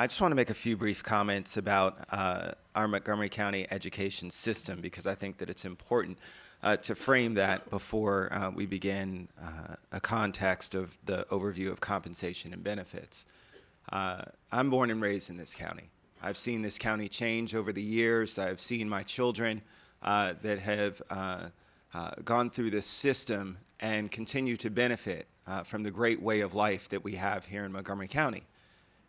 I just want to make a few brief comments about our Montgomery County education system because I think that it's important to frame that before we begin a context of the overview of compensation and benefits. I'm born and raised in this county. I've seen this county change over the years. I've seen my children that have gone through this system and continue to benefit from the great way of life that we have here in Montgomery County.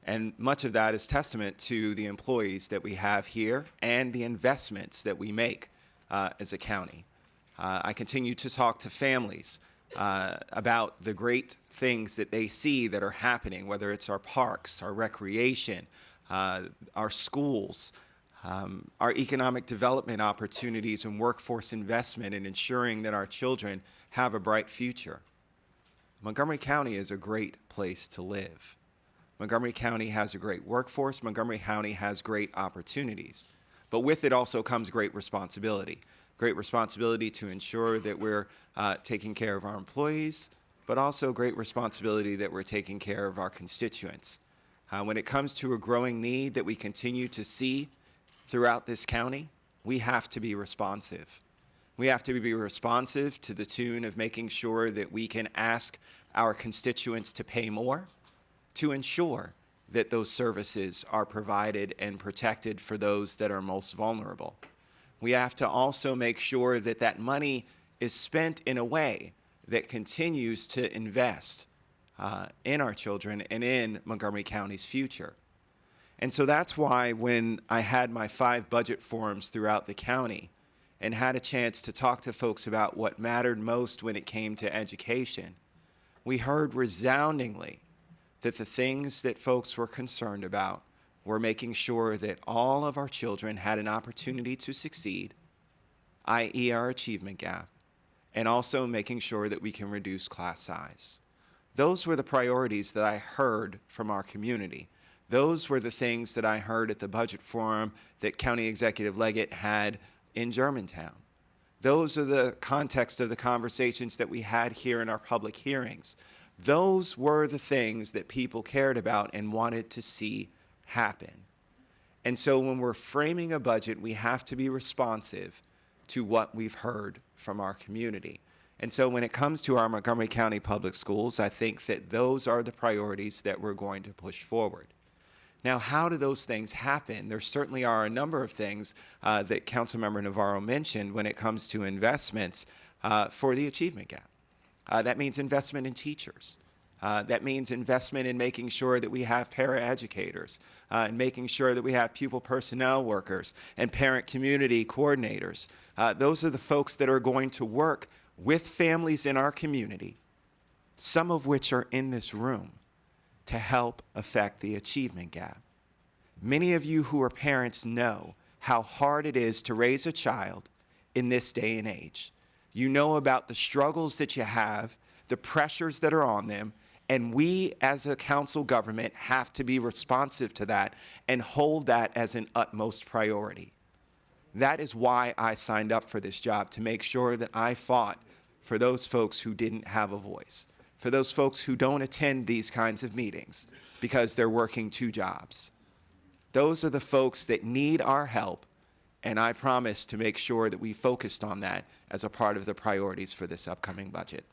And much of that is testament to the employees that we have here and the investments that we make as a county. I continue to talk to families about the great things that they see that are happening, whether it's our parks, our recreation, our schools, our economic development opportunities and workforce investment in ensuring that our children have a bright future. Montgomery County is a great place to live. Montgomery County has a great workforce. Montgomery County has great opportunities. But with it also comes great responsibility. Great responsibility to ensure that we're taking care of our employees, but also great responsibility that we're taking care of our constituents. When it comes to a growing need that we continue to see throughout this county, we have to be responsive. We have to be responsive to the tune of making sure that we can ask our constituents to pay more, to ensure that those services are provided and protected for those that are most vulnerable. We have to also make sure that that money is spent in a way that continues to invest in our children and in Montgomery County's future. And so that's why when I had my 5 budget forums throughout the county and had a chance to talk to folks about what mattered most when it came to education, we heard resoundingly that the things that folks were concerned about were making sure that all of our children had an opportunity to succeed, i.e. our achievement gap, and also making sure that we can reduce class size. Those were the priorities that I heard from our community. Those were the things that I heard at the budget forum that County Executive Leggett had in Germantown. Those are the context of the conversations that we had here in our public hearings. Those were the things that people cared about and wanted to see happen. And so when we're framing a budget, we have to be responsive to what we've heard from our community. And so when it comes to our Montgomery County Public Schools, I think that those are the priorities that we're going to push forward. Now, how do those things happen? There certainly are a number of things that Councilmember Navarro mentioned when it comes to investments for the achievement gap. That means investment in teachers. That means investment in making sure that we have paraeducators, and making sure that we have pupil personnel workers and parent community coordinators. Those are the folks that are going to work with families in our community, some of which are in this room, to help affect the achievement gap. Many of you who are parents know how hard it is to raise a child in this day and age. You know about the struggles that you have, the pressures that are on them, and we as a council government have to be responsive to that and hold that as an utmost priority. That is why I signed up for this job, to make sure that I fought for those folks who didn't have a voice, for those folks who don't attend these kinds of meetings because they're working 2 jobs. Those are the folks that need our help, and I promise to make sure that we focused on that as a part of the priorities for this upcoming budget.